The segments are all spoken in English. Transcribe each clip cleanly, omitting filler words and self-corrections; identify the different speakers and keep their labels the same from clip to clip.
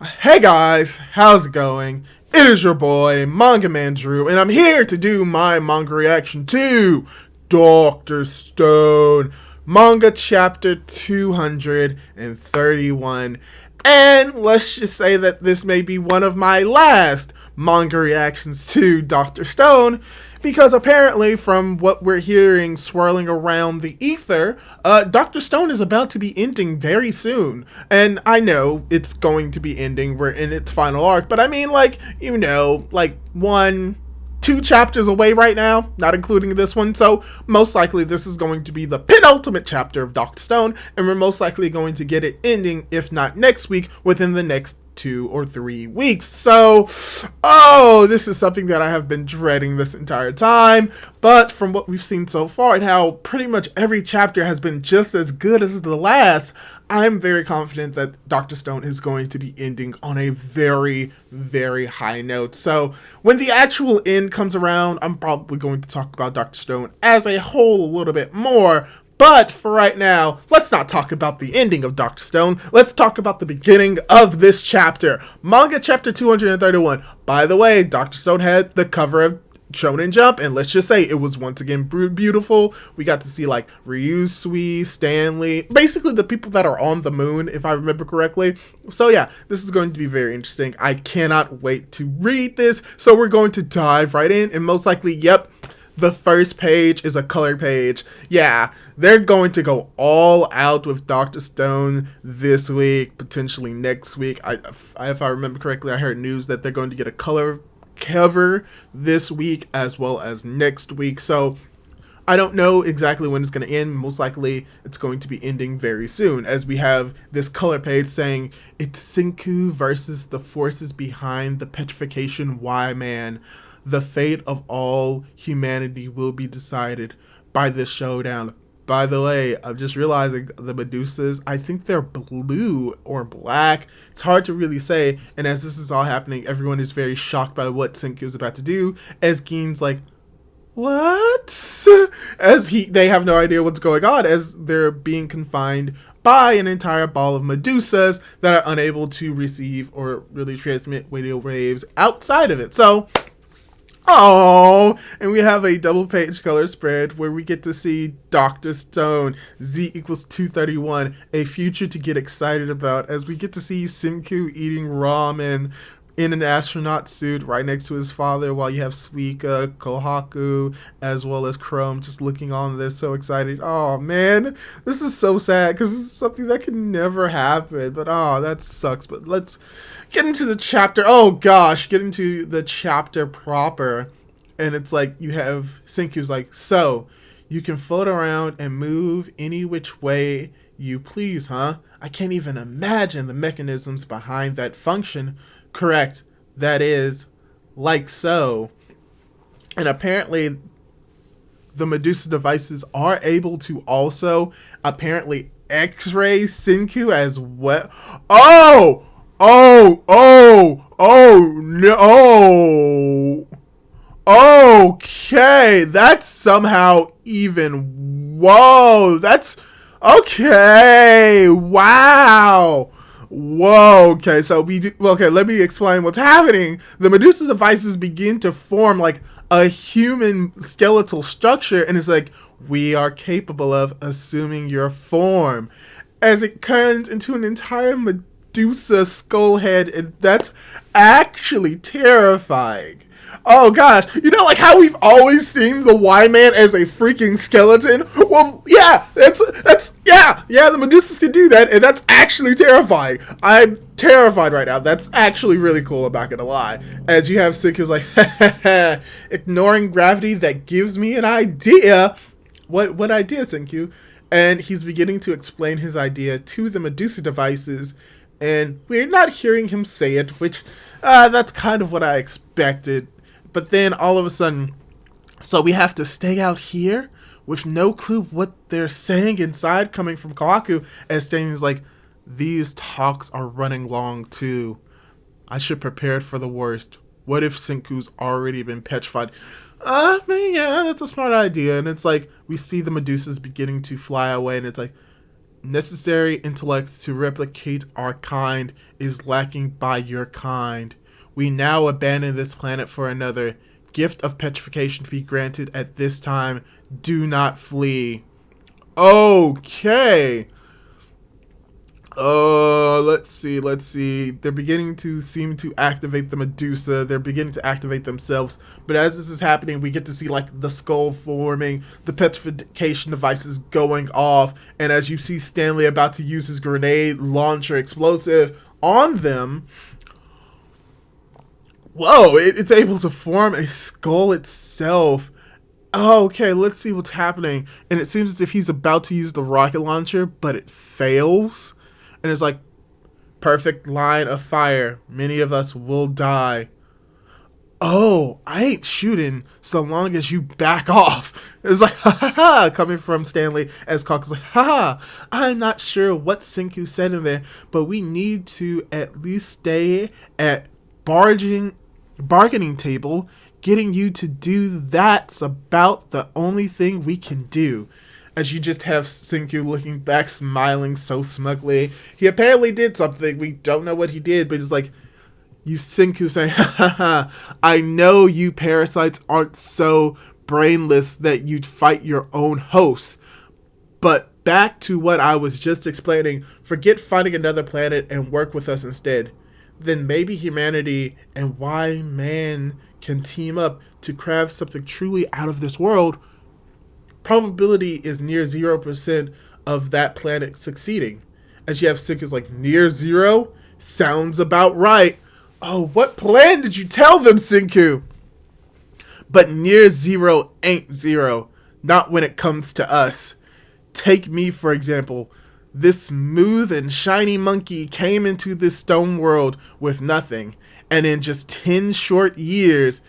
Speaker 1: Hey guys, how's it going? It is your boy, Manga Man Drew, and I'm here to do my manga reaction to Dr. Stone, manga chapter 231. And let's just say that this may be one of my last manga reactions to Dr. Stone, because apparently, from what we're hearing swirling around the ether, Dr. Stone is about to be ending very soon. And I know it's going to be ending, we're in its final arc, but I mean, like, two chapters away right now, not including this one. So most likely this is going to be the penultimate chapter of Dr. Stone, and we're most likely going to get it ending, if not next week, within the next 2 or 3 weeks. So, this is something that I have been dreading this entire time. But from what we've seen so far and how pretty much every chapter has been just as good as the last, I'm very confident that Dr. Stone is going to be ending on a very, very high note. So when the actual end comes around, I'm probably going to talk about Dr. Stone as a whole a little bit more. But for right now, let's not talk about the ending of Dr. Stone. Let's talk about the beginning of this chapter. Manga chapter 231. By the way, Dr. Stone had the cover of Shonen Jump, and let's just say it was once again beautiful. We got to see like Ryusui, Stanley, basically the people that are on the moon, if I remember correctly. So yeah, this is going to be very interesting. I cannot wait to read this. So we're going to dive right in, and most likely, yep, the first page is a color page. Yeah, they're going to go all out with Dr. Stone this week, potentially next week. If I remember correctly, I heard news that they're going to get a color cover this week as well as next week. So I don't know exactly when it's going to end. Most likely it's going to be ending very soon, as we have this color page saying it's Senku versus the forces behind the petrification Y-Man. The fate of all humanity will be decided by this showdown. By the way, I'm just realizing the Medusas, I think they're blue or black. It's hard to really say. And as this is all happening, everyone is very shocked by what Senku is about to do. As Gein's like, what? As they have no idea what's going on, as they're being confined by an entire ball of Medusas that are unable to receive or really transmit radio waves outside of it. So, and we have a double page color spread where we get to see Dr. Stone, Z equals 231, a future to get excited about, as we get to see Senku eating ramen in an astronaut suit right next to his father, while you have Suika, Kohaku, as well as Chrome just looking on this so excited. Oh man, this is so sad because this is something that can never happen, but that sucks. But let's get into the chapter. Oh gosh, get into the chapter proper. And it's like you have Senku's like, so you can float around and move any which way you please, huh? I can't even imagine the mechanisms behind that function. Correct, that is like so. And apparently the Medusa devices are able to also apparently X-ray Senku as well. No. Okay, that's somehow even, whoa, that's, okay, wow. Whoa, okay, so let me explain what's happening. The Medusa devices begin to form like a human skeletal structure, and it's like, we are capable of assuming your form, as it turns into an entire Medusa skull head, and that's actually terrifying. Oh gosh, you know, like how we've always seen the Y-Man as a freaking skeleton? Well, yeah, that's the Medusas can do that, and that's actually terrifying. I'm terrified right now. That's actually really cool, I'm not gonna lie. As you have Senku's like, ignoring gravity, that gives me an idea. What idea, Senku? And he's beginning to explain his idea to the Medusa devices, and we're not hearing him say it, which, that's kind of what I expected. But then all of a sudden, so we have to stay out here with no clue what they're saying inside, coming from Kawaku, as Stanley's like, these talks are running long too. I should prepare for the worst. What if Senku's already been petrified? I mean, yeah, that's a smart idea. And it's like, we see the Medusas beginning to fly away, and it's like, Necessary intellect to replicate our kind is lacking by your kind. We now abandon this planet for another. Gift of petrification to be granted at this time. Do not flee. Okay. Let's see. They're beginning to seem to activate the Medusa. They're beginning to activate themselves. But as this is happening, we get to see like the skull forming, the petrification devices going off, and as you see Stanley about to use his grenade launcher explosive on them, whoa, it's able to form a skull itself. Oh, okay, let's see what's happening. And it seems as if he's about to use the rocket launcher, but it fails. And it's like, perfect line of fire. Many of us will die. Oh, I ain't shooting so long as you back off. It's like, ha ha ha, coming from Stanley as Cox is like, ha ha. I'm not sure what Senku said in there, but we need to at least stay at bargaining table. Getting you to do that's about the only thing we can do. As you just have Senku looking back, smiling so smugly. He apparently did something. We don't know what he did, but it's like, you Senku saying, ha ha ha, I know you parasites aren't so brainless that you'd fight your own host. But back to what I was just explaining, forget finding another planet and work with us instead. Then maybe humanity and why man can team up to craft something truly out of this world. Probability is near 0% of that planet succeeding. As you have Senku's like, near zero? Sounds about right. Oh, what plan did you tell them, Senku? But near zero ain't zero. Not when it comes to us. Take me, for example. This smooth and shiny monkey came into this stone world with nothing. And in just 10 short years,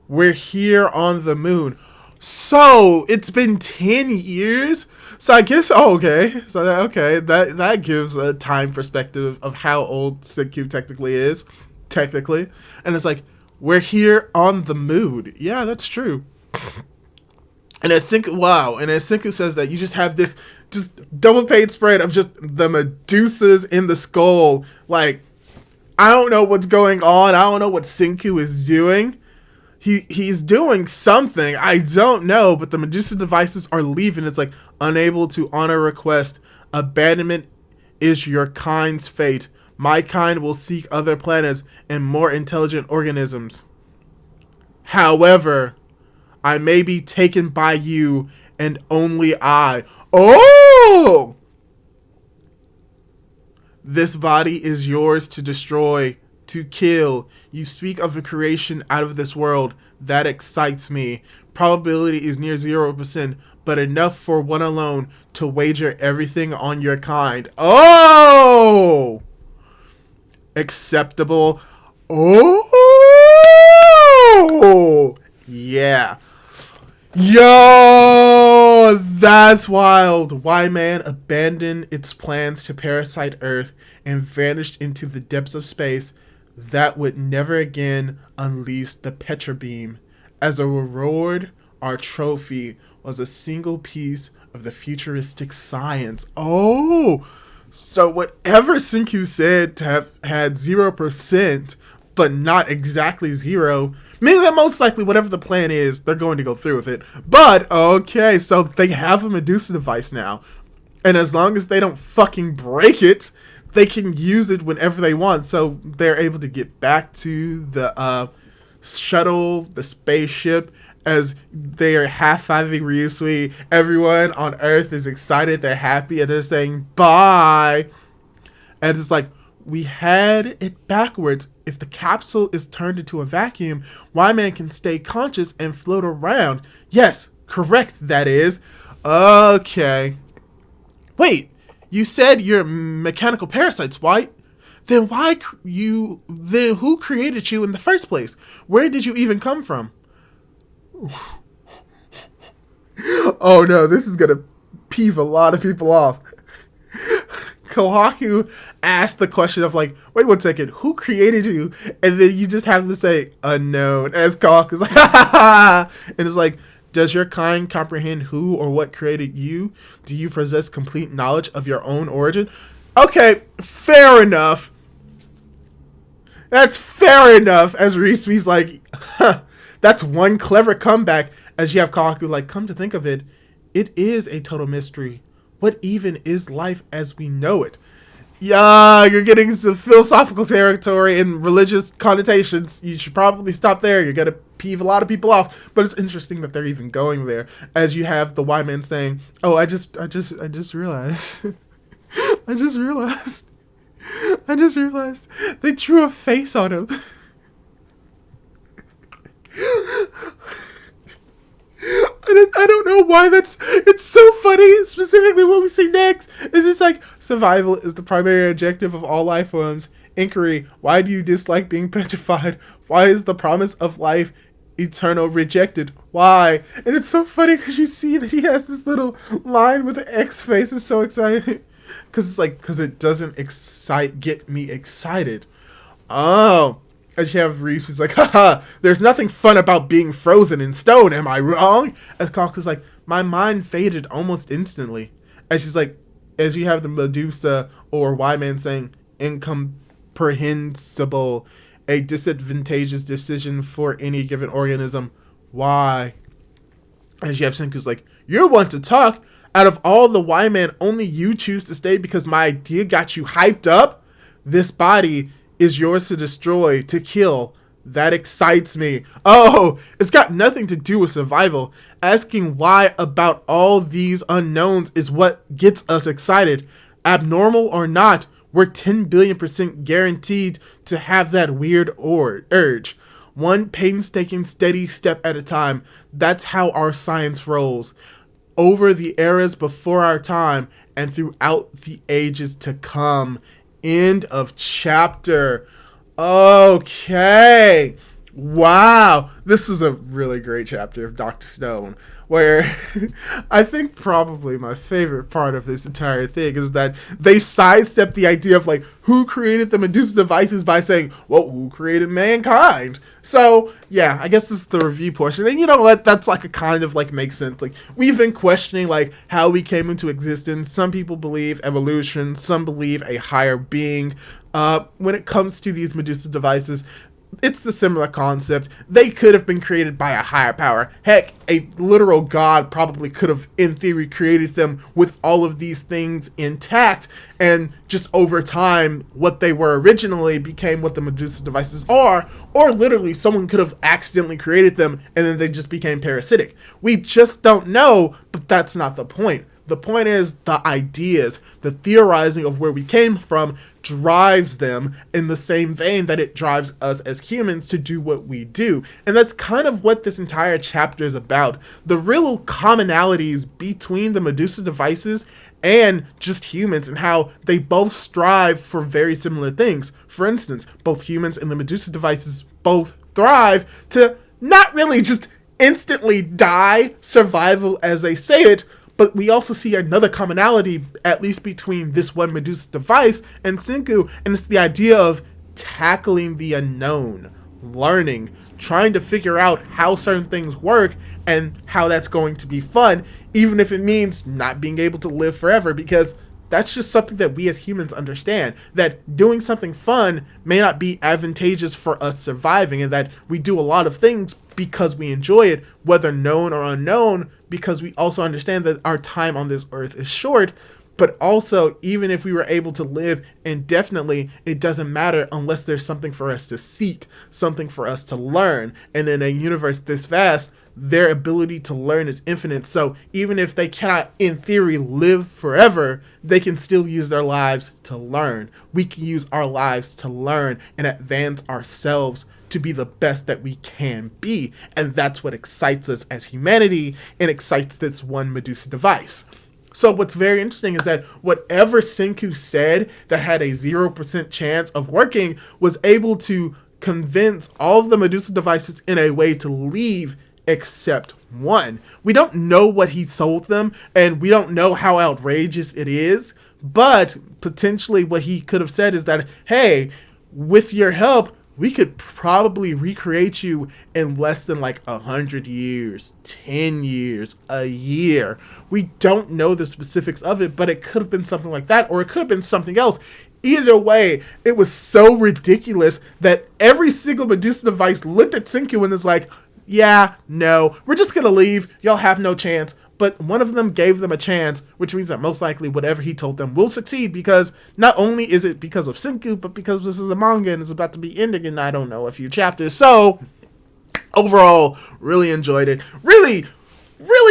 Speaker 1: we're here on the moon. So, it's been 10 years? So I guess, that gives a time perspective of how old Senku technically is. Technically. And it's like, we're here on the moon. Yeah, that's true. And as Senku says that, you just have this just double page spread of just the Medusas in the skull. Like, I don't know what's going on. I don't know what Senku is doing. He's doing something. I don't know, but the Medusa devices are leaving. It's like, unable to honor request. Abandonment is your kind's fate. My kind will seek other planets and more intelligent organisms. However, I may be taken by you and only I. Oh! This body is yours to destroy, to kill. You speak of a creation out of this world. That excites me. Probability is near 0%, but enough for one alone to wager everything on your kind. Oh! Acceptable. Oh! Yeah. Yo! That's wild. Why man abandoned its plans to parasite Earth and vanished into the depths of space that would never again unleash the Petra beam. As a reward, our trophy was a single piece of the futuristic science. Oh! So whatever Senku said to have had 0%, but not exactly zero, meaning that most likely whatever the plan is, they're going to go through with it. But, okay, so they have a Medusa device now. And as long as they don't fucking break it, they can use it whenever they want. So they're able to get back to the shuttle, the spaceship, as they are half-fiving Ryusui. Everyone on Earth is excited, they're happy, and they're saying bye. And it's like, we had it backwards. If the capsule is turned into a vacuum, Y-Man can stay conscious and float around. Yes, correct, that is. Okay. Wait, you said you're mechanical parasites, right? Then then who created you in the first place? Where did you even come from? Oh no, this is gonna peeve a lot of people off. Kohaku asked the question of like, wait 1 second, who created you? And then you just have to say unknown as Kohaku's like, ha ha ha. And it's like, Does your kind comprehend who or what created you? Do you possess complete knowledge of your own origin? Okay, fair enough. That's fair enough. As Risui's like, huh, that's one clever comeback. As you have Kaku like, come to think of it, it is a total mystery. What even is life as we know it? Yeah, you're getting into philosophical territory and religious connotations. You should probably stop there. You're gonna peeve a lot of people off. But it's interesting that they're even going there. As you have the Y man saying, "Oh, I just realized, I just realized they drew a face on him." I don't know why it's so funny. Specifically, what we see next is it's like, survival is the primary objective of all life forms. Inquiry, why do you dislike being petrified? Why is the promise of life eternal rejected? Why? And it's so funny because you see that he has this little line with the X face. It's so exciting. Because it doesn't get me excited. Oh. As you have Reese who's like, haha, there's nothing fun about being frozen in stone, am I wrong? As Kaku's like, my mind faded almost instantly. As she's like, as you have the Medusa or Y-Man saying, incomprehensible, a disadvantageous decision for any given organism. Why? As you have Senku's like, you're one to talk. Out of all the Y-Man, only you choose to stay because my idea got you hyped up? This body is yours to destroy, to kill. That excites me. Oh, it's got nothing to do with survival. Asking why about all these unknowns is what gets us excited. Abnormal or not, we're 10 billion% guaranteed to have that weird urge. One painstaking, steady step at a time. That's how our science rolls. Over the eras before our time and throughout the ages to come. End of chapter. Okay. Wow. This is a really great chapter of Dr. Stone, where I think probably my favorite part of this entire thing is that they sidestep the idea of like who created the Medusa devices by saying, well, who created mankind? So yeah, I guess this is the review portion. And you know what? That's like a kind of like makes sense. Like we've been questioning like how we came into existence. Some people believe evolution, some believe a higher being. When it comes to these Medusa devices, it's the similar concept. They could have been created by a higher power. Heck, a literal god probably could have, in theory, created them with all of these things intact. And just over time, what they were originally became what the Medusa devices are. Or literally, someone could have accidentally created them and then they just became parasitic. We just don't know, but that's not the point. The point is the ideas, the theorizing of where we came from drives them in the same vein that it drives us as humans to do what we do. And that's kind of what this entire chapter is about. The real commonalities between the Medusa devices and just humans and how they both strive for very similar things. For instance, both humans and the Medusa devices both thrive to not really just instantly die, survival as they say it, but we also see another commonality, at least between this one Medusa device and Senku, and it's the idea of tackling the unknown, learning, trying to figure out how certain things work and how that's going to be fun, even if it means not being able to live forever, because that's just something that we as humans understand, that doing something fun may not be advantageous for us surviving, and that we do a lot of things because we enjoy it, whether known or unknown, because we also understand that our time on this earth is short. But also, even if we were able to live indefinitely, it doesn't matter unless there's something for us to seek, something for us to learn. And in a universe this vast, their ability to learn is infinite. So even if they cannot, in theory, live forever, they can still use their lives to learn. We can use our lives to learn and advance ourselves to be the best that we can be. And that's what excites us as humanity and excites this one Medusa device. So what's very interesting is that whatever Senku said that had a 0% chance of working was able to convince all of the Medusa devices in a way to leave except one. We don't know what he sold them, and we don't know how outrageous it is, but potentially what he could have said is that, hey, with your help, we could probably recreate you in less than like 100 years, 10 years, a year. We don't know the specifics of it, but it could have been something like that, or it could have been something else. Either way, it was so ridiculous that every single Medusa device looked at Senku and was like, yeah, no, we're just gonna leave. Y'all have no chance. But one of them gave them a chance, which means that most likely whatever he told them will succeed, because not only is it because of Senku, but because this is a manga and it's about to be ending in, I don't know, a few chapters. So, overall, really enjoyed it. Really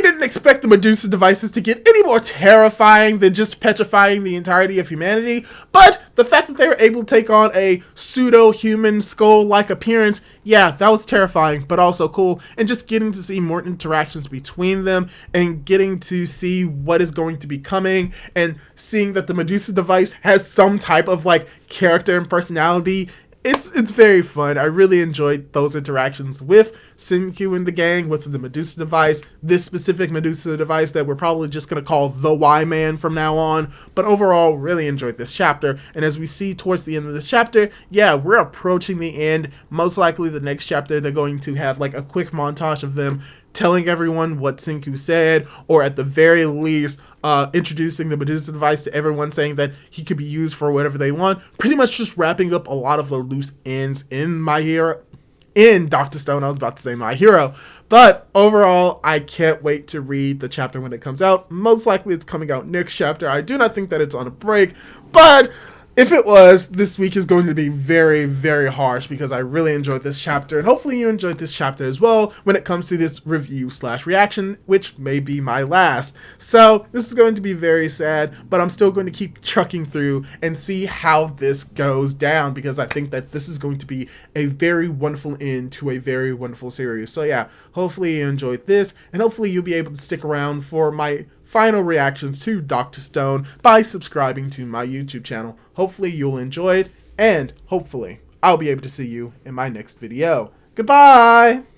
Speaker 1: didn't expect the Medusa devices to get any more terrifying than just petrifying the entirety of humanity, but the fact that they were able to take on a pseudo-human skull-like appearance, yeah, that was terrifying, but also cool, and just getting to see more interactions between them, and getting to see what is going to be coming, and seeing that the Medusa device has some type of, like, character and personality. It's very fun. I really enjoyed those interactions with Senku and the gang, with the Medusa device, this specific Medusa device that we're probably just going to call the Y-Man from now on. But overall, really enjoyed this chapter. And as we see towards the end of this chapter, yeah, we're approaching the end. Most likely the next chapter, they're going to have like a quick montage of them telling everyone what Senku said, or at the very least, introducing the Medusa device to everyone, saying that he could be used for whatever they want. Pretty much just wrapping up a lot of the loose ends in Dr. Stone. I was about to say My Hero. But overall, I can't wait to read the chapter when it comes out. Most likely it's coming out next chapter. I do not think that it's on a break, but if it was, this week is going to be very, very harsh, because I really enjoyed this chapter, and hopefully you enjoyed this chapter as well when it comes to this review/reaction, which may be my last. So this is going to be very sad, but I'm still going to keep trucking through and see how this goes down, because I think that this is going to be a very wonderful end to a very wonderful series. So yeah, hopefully you enjoyed this, and hopefully you'll be able to stick around for my final reactions to Dr. Stone by subscribing to my YouTube channel. Hopefully you'll enjoy it, and hopefully I'll be able to see you in my next video. Goodbye!